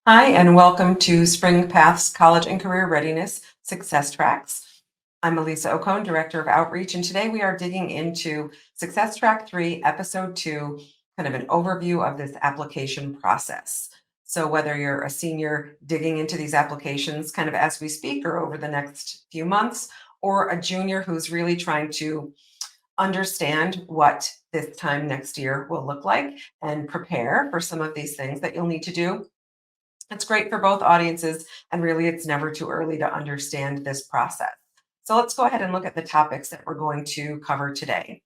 Hi, and welcome to Spring Path's College and Career Readiness Success Tracks. I'm Elisa Ocone, Director of Outreach, and today we are digging into Success Track 3, Episode 2, kind of an overview of this application process. So, whether you're a senior digging into these applications kind of as we speak or over the next few months, or a junior who's really trying to understand what this time next year will look like and prepare for some of these things that you'll need to do, it's great for both audiences, and really, it's never too early to understand this process. So, let's go ahead and look at the topics that we're going to cover today.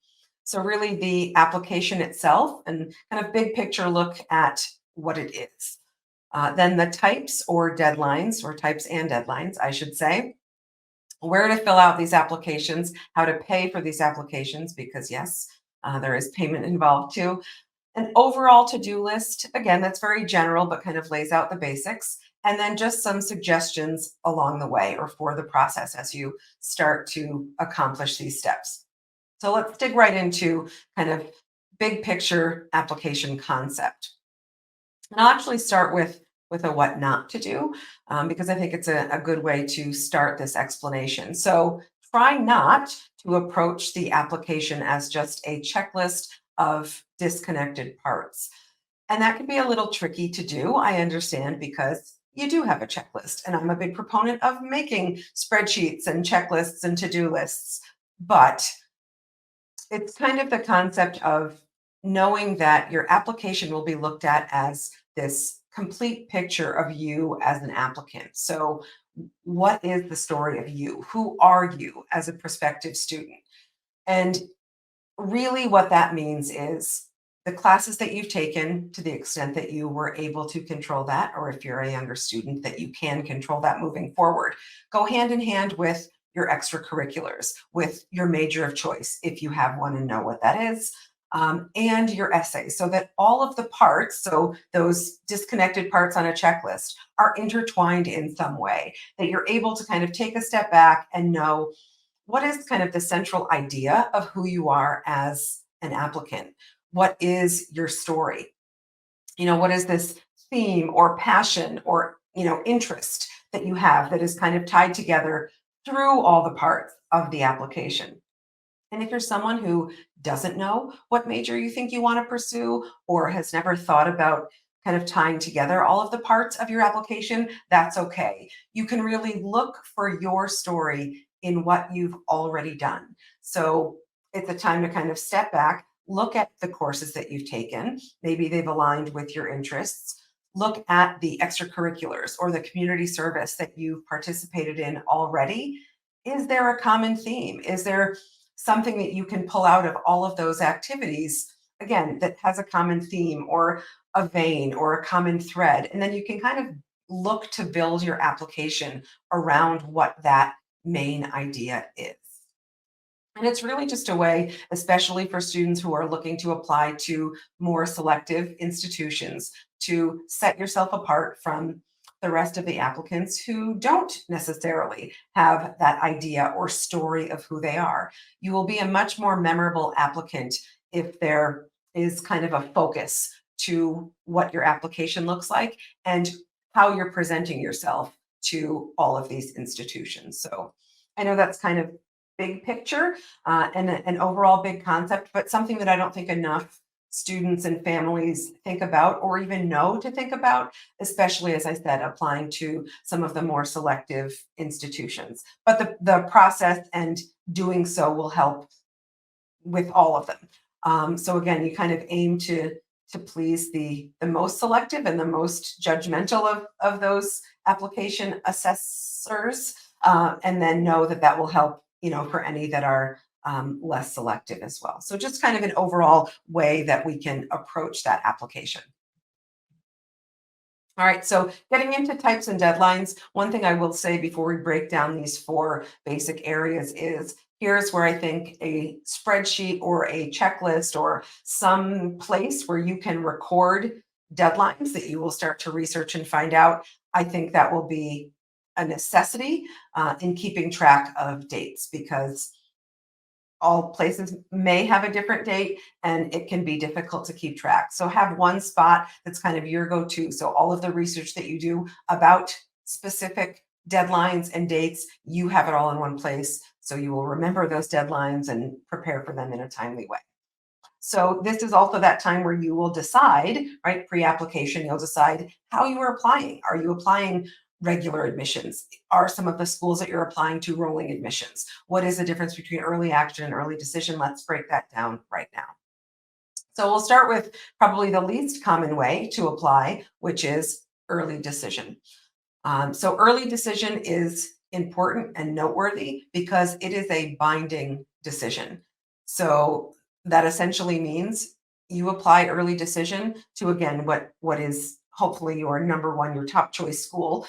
So, really, the application itself and kind of big picture look at what it is. Then, the types or deadlines, or types and deadlines, I should say, where to fill out these applications, how to pay for these applications, because yes, there is payment involved too, an overall to-do list, again, that's very general, but kind of lays out the basics. And then just some suggestions along the way or for the process as you start to accomplish these steps. So let's dig right into kind of big picture application concept. And I'll actually start with a what not to do, because I think it's a good way to start this explanation. So try not to approach the application as just a checklist of disconnected parts. And that can be a little tricky to do, I understand, because you do have a checklist. And I'm a big proponent of making spreadsheets and checklists and to do lists. But it's kind of the concept of knowing that your application will be looked at as this complete picture of you as an applicant. So, what is the story of you? Who are you as a prospective student? And really, what that means is the classes that you've taken, to the extent that you were able to control that, or if you're a younger student, that you can control that moving forward, go hand in hand with your extracurriculars, with your major of choice, if you have one and know what that is, and your essay, so that all of the parts, so those disconnected parts on a checklist, are intertwined in some way, that you're able to kind of take a step back and know what is kind of the central idea of who you are as an applicant? What is your story? What is this theme or passion or, interest that you have that is kind of tied together through all the parts of the application? And if you're someone who doesn't know what major you think you want to pursue or has never thought about kind of tying together all of the parts of your application, that's okay. You can really look for your story in what you've already done. So it's a time to kind of step back, look at the courses that you've taken. Maybe they've aligned with your interests. Look at the extracurriculars or the community service that you've participated in already. Is there a common theme? Is there something that you can pull out of all of those activities, again, that has a common theme or a vein or a common thread? And then you can kind of look to build your application around what that main idea is. And it's really just a way, especially for students who are looking to apply to more selective institutions, to set yourself apart from the rest of the applicants who don't necessarily have that idea or story of who they are. You will be a much more memorable applicant if there is kind of a focus to what your application looks like and how you're presenting yourself to all of these institutions. So I know that's kind of big picture, and an overall big concept, but something that I don't think enough students and families think about or even know to think about, especially as I said, applying to some of the more selective institutions. But the process and doing so will help with all of them. So again, you kind of aim to please the most selective and the most judgmental of those application assessors, and then know that that will help, for any that are less selective as well. So just kind of an overall way that we can approach that application. All right, so getting into types and deadlines, one thing I will say before we break down these four basic areas is here's where I think a spreadsheet or a checklist or some place where you can record deadlines that you will start to research and find out. I think that will be a necessity in keeping track of dates because all places may have a different date and it can be difficult to keep track. So have one spot that's kind of your go-to. So all of the research that you do about specific deadlines and dates, you have it all in one place. So you will remember those deadlines and prepare for them in a timely way. So this is also that time where you will decide, right? Pre-application, you'll decide how you are applying. Are you applying regular admissions? Are some of the schools that you're applying to rolling admissions? What is the difference between early action and early decision? Let's break that down right now. So we'll start with probably the least common way to apply, which is early decision. So early decision is important and noteworthy because it is a binding decision. So that essentially means you apply early decision to, again, what is hopefully your number one, your top choice school,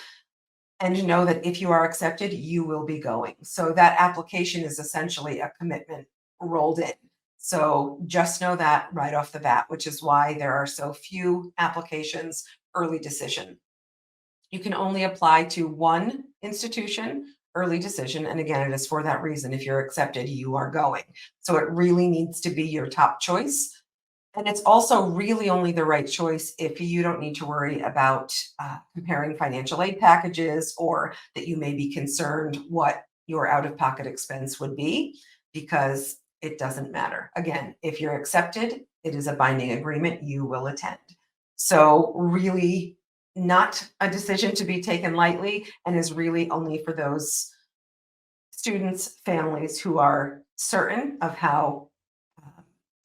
and you know that if you are accepted, you will be going. So that application is essentially a commitment rolled in. So just know that right off the bat, which is why there are so few applications early decision. You can only apply to one institution, early decision. And again, it is for that reason. If you're accepted, you are going. So it really needs to be your top choice. And it's also really only the right choice if you don't need to worry about comparing financial aid packages or that you may be concerned what your out of pocket expense would be, because it doesn't matter. Again, if you're accepted, it is a binding agreement, you will attend. So, really, not a decision to be taken lightly and is really only for those students, families who are certain of how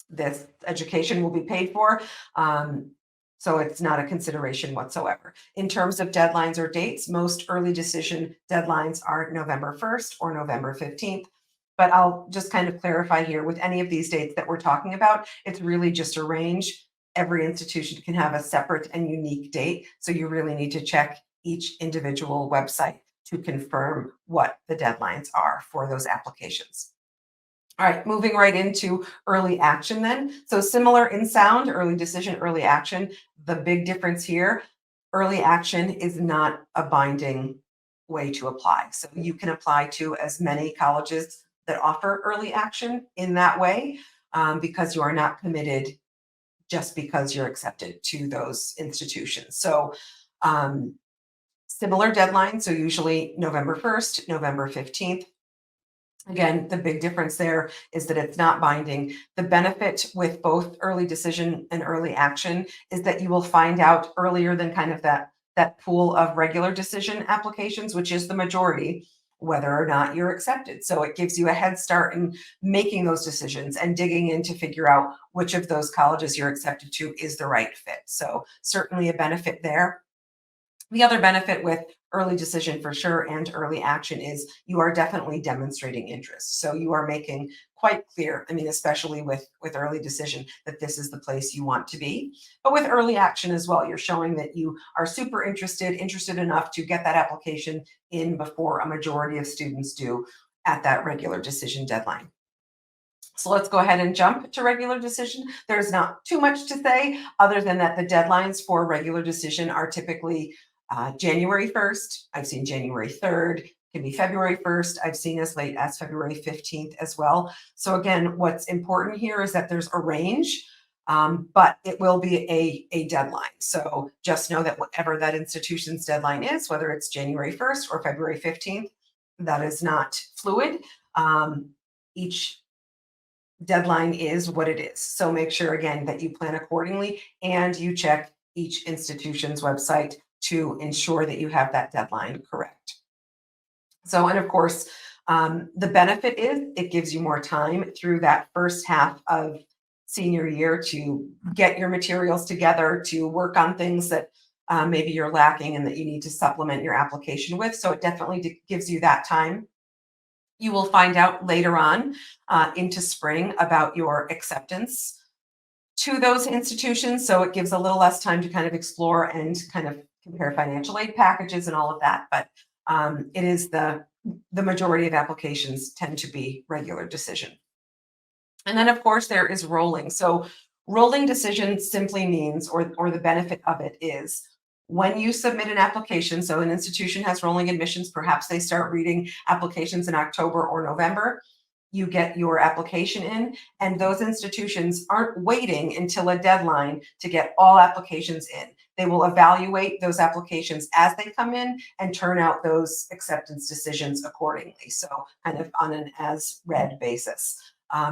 this education will be paid for. So it's not a consideration whatsoever. In terms of deadlines or dates, most early decision deadlines are November 1st or November 15th. But I'll just kind of clarify here with any of these dates that we're talking about, it's really just a range. Every institution can have a separate and unique date. So you really need to check each individual website to confirm what the deadlines are for those applications. All right, moving right into early action then. So similar in sound, early decision, early action. The big difference here, early action is not a binding way to apply. So you can apply to as many colleges that offer early action in that way, because you are not committed just because you're accepted to those institutions. So similar deadlines, so usually November 1st, November 15th. Again, the big difference there is that it's not binding. The benefit with both early decision and early action is that you will find out earlier than kind of that pool of regular decision applications, which is the majority, whether or not you're accepted. So it gives you a head start in making those decisions and digging in to figure out which of those colleges you're accepted to is the right fit. So certainly a benefit there. The other benefit with early decision for sure and early action is you are definitely demonstrating interest. So you are making quite clear, I mean, especially with early decision, that this is the place you want to be. But with early action as well, you're showing that you are super interested enough to get that application in before a majority of students do at that regular decision deadline. So let's go ahead and jump to regular decision. There's not too much to say other than that the deadlines for regular decision are typically January 1st. I've seen January 3rd, can be February 1st. I've seen as late as February 15th as well. So again, what's important here is that there's a range, but it will be a deadline. So just know that whatever that institution's deadline is, whether it's January 1st or February 15th, that is not fluid. Each deadline is what it is. So make sure again that you plan accordingly and you check each institution's website to ensure that you have that deadline correct. So, and of course, the benefit is it gives you more time through that first half of senior year to get your materials together, to work on things that maybe you're lacking and that you need to supplement your application with. So it definitely gives you that time. You will find out later on into spring about your acceptance to those institutions. So it gives a little less time to kind of explore and kind of compare financial aid packages and all of that. But it is the majority of applications tend to be regular decision. And then of course there is rolling. So rolling decision simply means, or the benefit of it is when you submit an application, so an institution has rolling admissions, perhaps they start reading applications in October or November. you get your application in, and those institutions aren't waiting until a deadline to get all applications in. They will evaluate those applications as they come in and turn out those acceptance decisions accordingly. So kind of on an as read basis,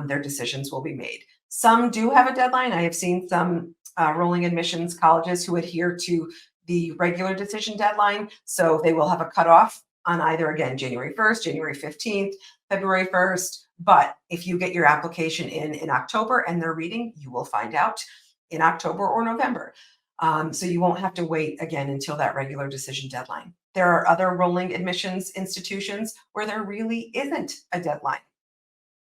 their decisions will be made. Some do have a deadline. I have seen some rolling admissions colleges who adhere to the regular decision deadline. So they will have a cutoff on either, again, January 1st, January 15th, February 1st. But if you get your application in October and they're reading, you will find out in October or November. So you won't have to wait again until that regular decision deadline. There are other rolling admissions institutions where there really isn't a deadline,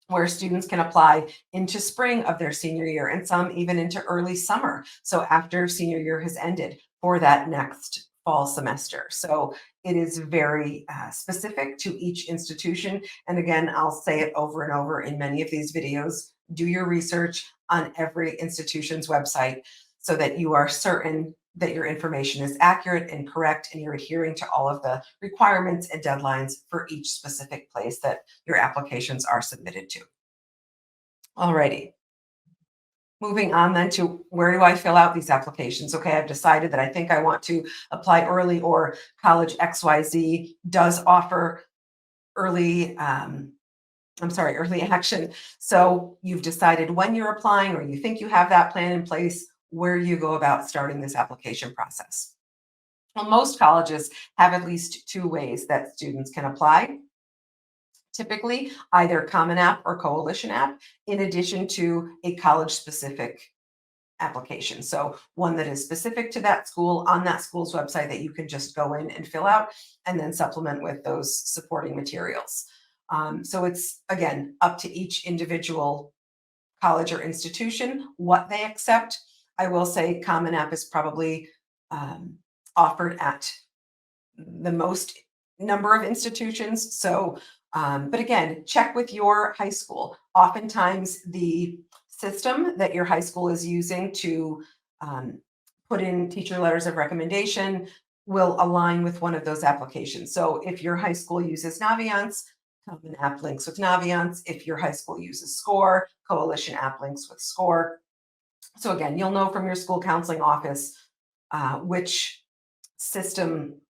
where students can apply into spring of their senior year and some even into early summer. So after senior year has ended for that next fall semester. So it is very specific to each institution. And again, I'll say it over and over in many of these videos, do your research on every institution's website so that you are certain that your information is accurate and correct and you're adhering to all of the requirements and deadlines for each specific place that your applications are submitted to. Alrighty. Moving on then to where do I fill out these applications? Okay, I've decided that I think I want to apply early, or college XYZ does offer early early action. So you've decided when you're applying, or you think you have that plan in place, where you go about starting this application process. Well, most colleges have at least two ways that students can apply. Typically, either Common App or Coalition App, in addition to a college specific application. So one that is specific to that school on that school's website that you can just go in and fill out and then supplement with those supporting materials. So it's, again, up to each individual college or institution what they accept. I will say Common App is probably offered at the most number of institutions. So, but again, check with your high school. Oftentimes, the system that your high school is using to put in teacher letters of recommendation will align with one of those applications. So if your high school uses Naviance, Common App links with Naviance. If your high school uses SCORE, Coalition App links with SCORE. So again, you'll know from your school counseling office which system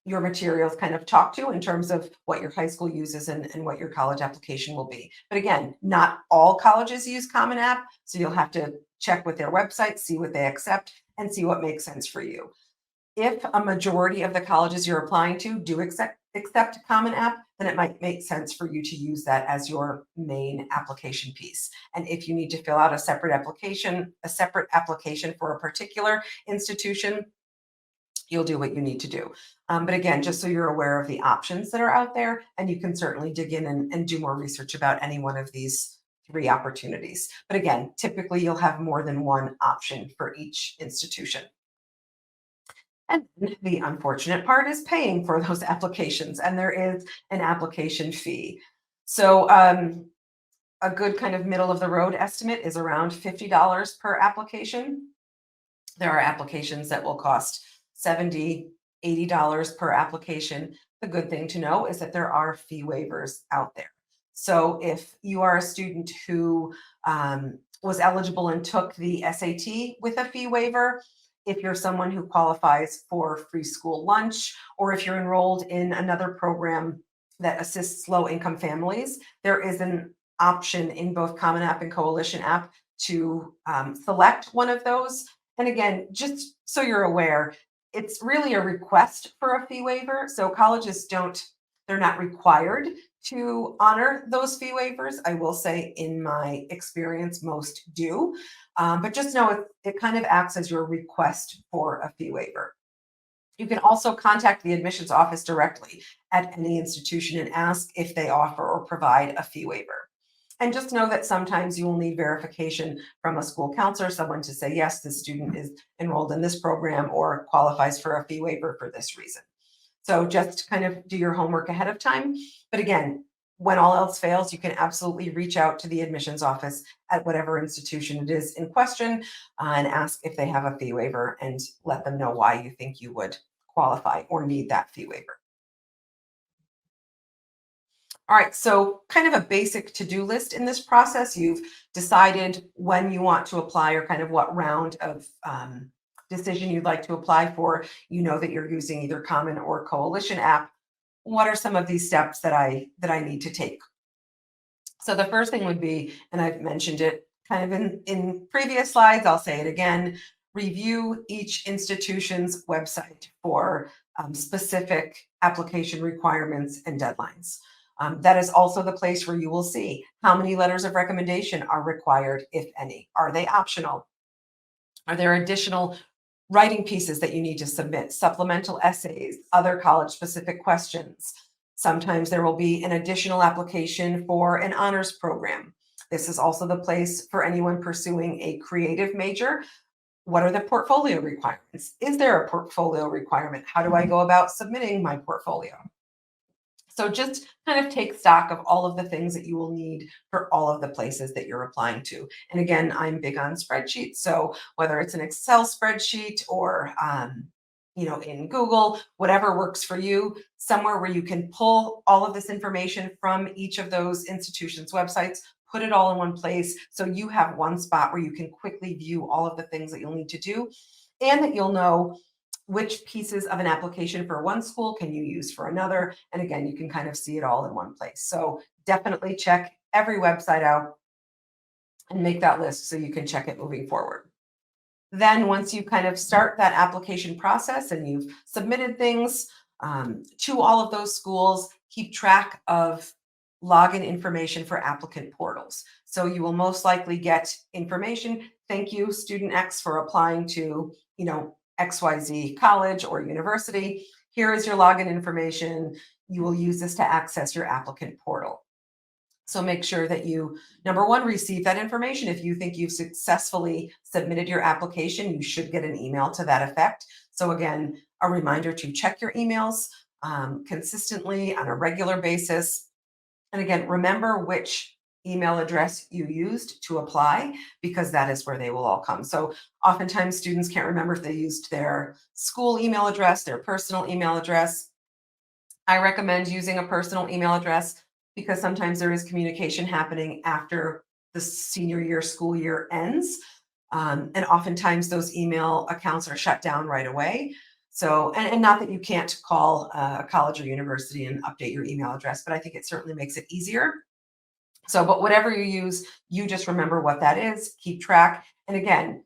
your materials kind of talk to in terms of what your high school uses and what your college application will be. But again, not all colleges use Common App, so you'll have to check with their website, see what they accept, and see what makes sense for you. If a majority of the colleges you're applying to do accept Common App, then it might make sense for you to use that as your main application piece. And if you need to fill out a separate application for a particular institution, you'll do what you need to do. But again, just so you're aware of the options that are out there, and you can certainly dig in and do more research about any one of these three opportunities. But again, typically you'll have more than one option for each institution. And the unfortunate part is paying for those applications, and there is an application fee. So a good kind of middle of the road estimate is around $50 per application. There are applications that will cost $70, $80 per application. The good thing to know is that there are fee waivers out there. So if you are a student who was eligible and took the SAT with a fee waiver, if you're someone who qualifies for free school lunch, or if you're enrolled in another program that assists low-income families, there is an option in both Common App and Coalition App to select one of those. And again, just so you're aware, it's really a request for a fee waiver. So colleges they're not required to honor those fee waivers. I will say in my experience, most do. But just know it kind of acts as your request for a fee waiver. You can also contact the admissions office directly at any institution and ask if they offer or provide a fee waiver. And just know that sometimes you will need verification from a school counselor, someone to say, yes, this student is enrolled in this program or qualifies for a fee waiver for this reason. So just kind of do your homework ahead of time. But again, when all else fails, you can absolutely reach out to the admissions office at whatever institution it is in question and ask if they have a fee waiver and let them know why you think you would qualify or need that fee waiver. All right, so kind of a basic to-do list in this process. You've decided when you want to apply or kind of what round of decision you'd like to apply for. You know that you're using either Common or Coalition app. What are some of these steps that I need to take? So the first thing would be, and I've mentioned it kind of in previous slides, I'll say it again, review each institution's website for specific application requirements and deadlines. That is also the place where you will see how many letters of recommendation are required, if any. Are they optional? Are there additional writing pieces that you need to submit, supplemental essays, other college specific questions? Sometimes there will be an additional application for an honors program. This is also the place for anyone pursuing a creative major. What are the portfolio requirements? Is there a portfolio requirement? How do I go about submitting my portfolio? So just kind of take stock of all of the things that you will need for all of the places that you're applying to. And again, I'm big on spreadsheets. So whether it's an Excel spreadsheet or in Google, whatever works for you, somewhere where you can pull all of this information from each of those institutions' websites, put it all in one place so you have one spot where you can quickly view all of the things that you'll need to do and that you'll know which pieces of an application for one school can you use for another. And again, you can kind of see it all in one place. So definitely check every website out and make that list so you can check it moving forward. Then once you kind of start that application process and you've submitted things to all of those schools, keep track of login information for applicant portals. So you will most likely get information. Thank you, student X, for applying to, XYZ college or university. Here is your login information. You will use this to access your applicant portal. So make sure that you, number one, receive that information. If you think you've successfully submitted your application, you should get an email to that effect. So again, a reminder to check your emails consistently on a regular basis. And again, remember which email address you used to apply, because that is where they will all come. So oftentimes students can't remember if they used their school email address, their personal email address. I recommend using a personal email address because sometimes there is communication happening after the senior year school year ends. And oftentimes those email accounts are shut down right away. So, and not that you can't call a college or university and update your email address, but I think it certainly makes it easier. So, but whatever you use, you just remember what that is, keep track. And again,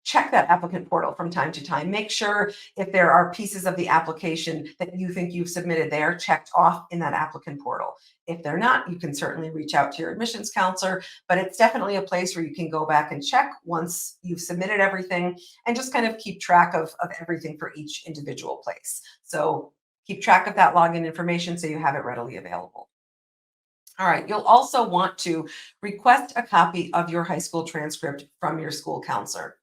check that applicant portal from time to time. Make sure if there are pieces of the application that you think you've submitted, they are checked off in that applicant portal. If they're not, you can certainly reach out to your admissions counselor, but it's definitely a place where you can go back and check once you've submitted everything and just kind of keep track of everything for each individual place. So keep track of that login information so you have it readily available. All right, you'll also want to request a copy of your high school transcript from your school counselor.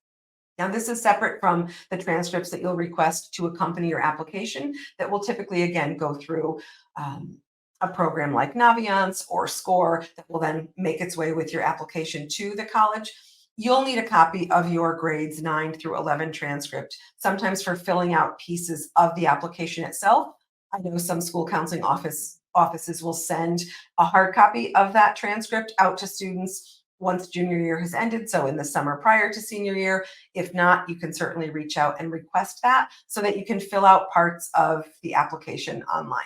Now, this is separate from the transcripts that you'll request to accompany your application that will typically, again, go through a program like Naviance or SCORE that will then make its way with your application to the college. You'll need a copy of your grades 9 through 11 transcript, sometimes for filling out pieces of the application itself. I know some school counseling offices will send a hard copy of that transcript out to students once junior year has ended, so in the summer prior to senior year. If not, you can certainly reach out and request that so that you can fill out parts of the application online.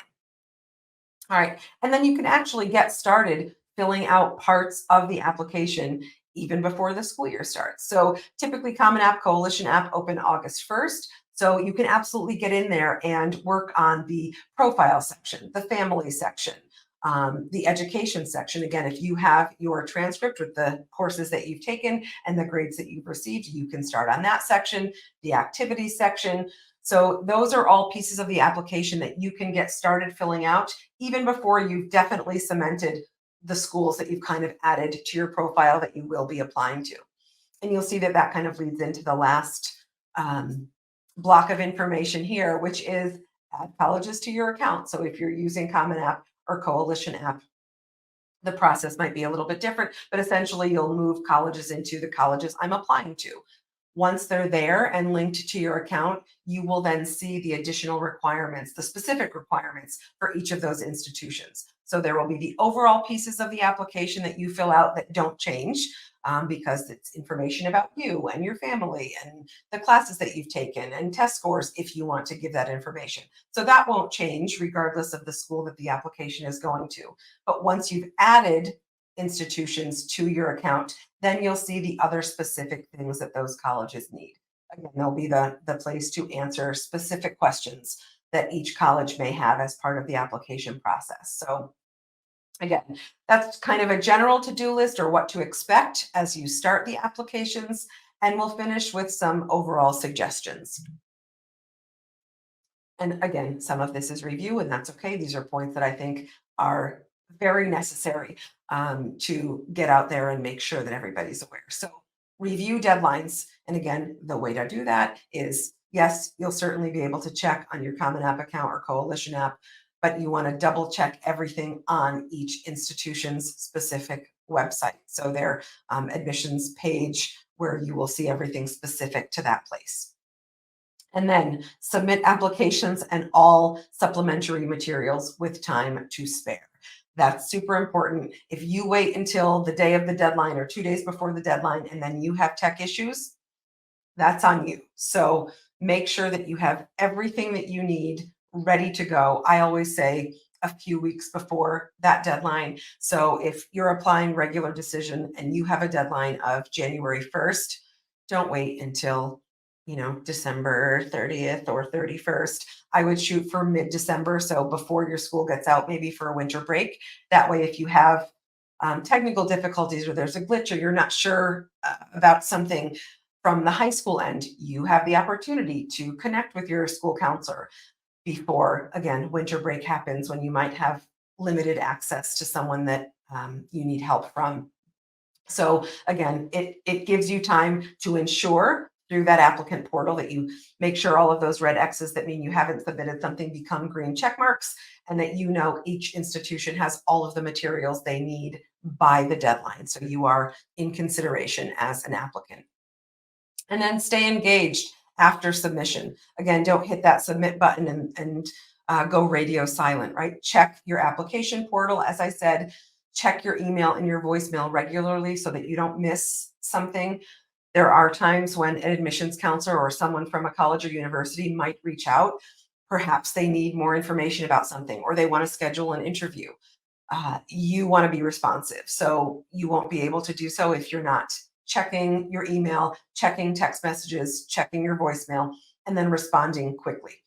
All right, and then you can actually get started filling out parts of the application even before the school year starts. So typically Common App, Coalition App open August 1st. So you can absolutely get in there and work on the profile section, the family section, the education section. Again, if you have your transcript with the courses that you've taken and the grades that you've received, you can start on that section, the activities section. So those are all pieces of the application that you can get started filling out even before you've definitely cemented the schools that you've kind of added to your profile that you will be applying to. And you'll see that that kind of leads into the last block of information here, which is add colleges to your account. So if you're using Common App or Coalition App, the process might be a little bit different, but essentially you'll move colleges into the colleges I'm applying to. Once they're there and linked to your account, you will then see the additional requirements, the specific requirements for each of those institutions. So there will be the overall pieces of the application that you fill out that don't change, because it's information about you and your family and the classes that you've taken and test scores if you want to give that information. So that won't change regardless of the school that the application is going to. But once you've added institutions to your account, then you'll see the other specific things that those colleges need. Again, there'll be the place to answer specific questions that each college may have as part of the application process. So again, that's kind of a general to-do list or what to expect as you start the applications. And we'll finish with some overall suggestions. And again, some of this is review, and that's okay. These are points that I think are very necessary, to get out there and make sure that everybody's aware. So review deadlines. And again, the way to do that is, yes, you'll certainly be able to check on your Common App account or Coalition app, but you want to double check everything on each institution's specific website. So their admissions page where you will see everything specific to that place. And then submit applications and all supplementary materials with time to spare. That's super important. If you wait until the day of the deadline or 2 days before the deadline and then you have tech issues, that's on you. So make sure that you have everything that you need ready to go. I always say a few weeks before that deadline. So if you're applying regular decision and you have a deadline of January 1st, don't wait until December 30th or 31st. I would shoot for mid-December, so before your school gets out, maybe for a winter break. That way, if you have technical difficulties or there's a glitch or you're not sure about something from the high school end, you have the opportunity to connect with your school counselor before, again, winter break happens when you might have limited access to someone that you need help from. So again, it gives you time to ensure through that applicant portal that you make sure all of those red X's that mean you haven't submitted something become green check marks, and that each institution has all of the materials they need by the deadline. So you are in consideration as an applicant. And then stay engaged after submission. Again, don't hit that submit button and go radio silent, right? Check your application portal. As I said, check your email and your voicemail regularly so that you don't miss something. There are times when an admissions counselor or someone from a college or university might reach out. Perhaps they need more information about something or they want to schedule an interview. You want to be responsive. So you won't be able to do so if you're not checking your email, checking text messages, checking your voicemail, and then responding quickly.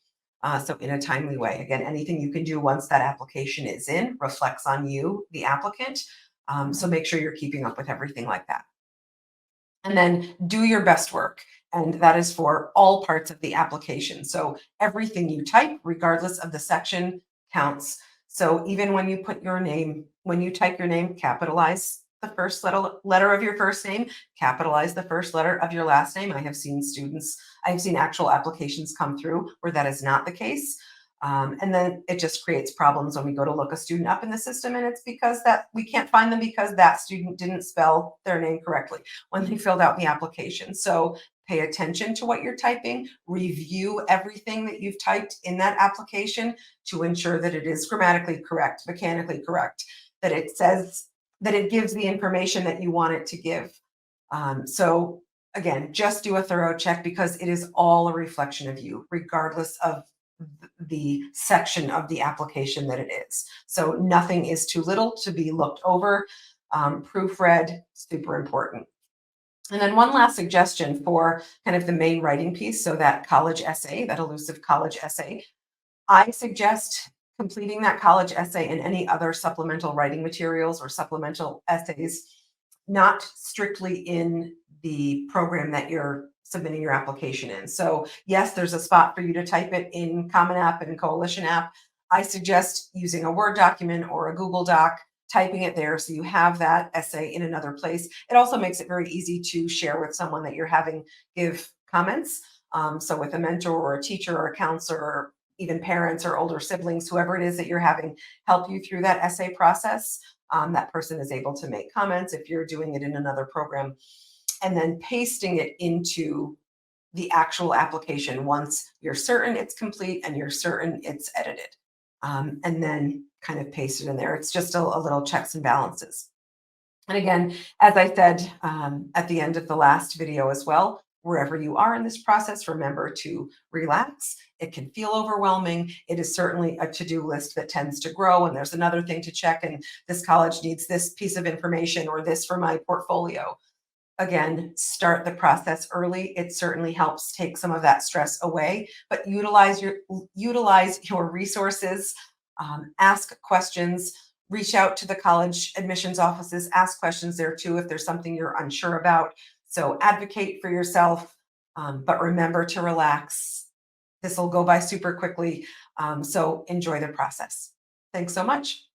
So in a timely way. Again, anything you can do once that application is in reflects on you, the applicant. So make sure you're keeping up with everything like that. And then do your best work. And that is for all parts of the application. So everything you type, regardless of the section, counts. So even when you put your name, when you type your name, capitalize the first letter of your first name, capitalize the first letter of your last name. I have seen actual applications come through where that is not the case. And then it just creates problems when we go to look a student up in the system, and it's because that we can't find them because that student didn't spell their name correctly when they filled out the application. So pay attention to what you're typing, review everything that you've typed in that application to ensure that it is grammatically correct, mechanically correct, that it says that it gives the information that you want it to give. So again, just do a thorough check because it is all a reflection of you, regardless of the section of the application that it is. So nothing is too little to be looked over. Proofread, super important. And then one last suggestion for kind of the main writing piece. So that college essay, that elusive college essay, I suggest completing that college essay and any other supplemental writing materials or supplemental essays, not strictly in the program that you're submitting your application in. So yes, there's a spot for you to type it in Common App and Coalition app. I suggest using a Word document or a Google Doc, typing it there so you have that essay in another place. It also makes it very easy to share with someone that you're having give comments. So with a mentor or a teacher or a counselor or even parents or older siblings, whoever it is that you're having help you through that essay process, that person is able to make comments. If you're doing it in another program, and then pasting it into the actual application once you're certain it's complete and you're certain it's edited. And then kind of paste it in there. It's just a little checks and balances. And again, as I said at the end of the last video as well, wherever you are in this process, remember to relax. It can feel overwhelming. It is certainly a to-do list that tends to grow, and there's another thing to check, and this college needs this piece of information or this for my portfolio. Again, start the process early. It certainly helps take some of that stress away, but utilize your resources, ask questions, reach out to the college admissions offices, ask questions there too if there's something you're unsure about. So advocate for yourself, but remember to relax. This will go by super quickly. So enjoy the process. Thanks so much.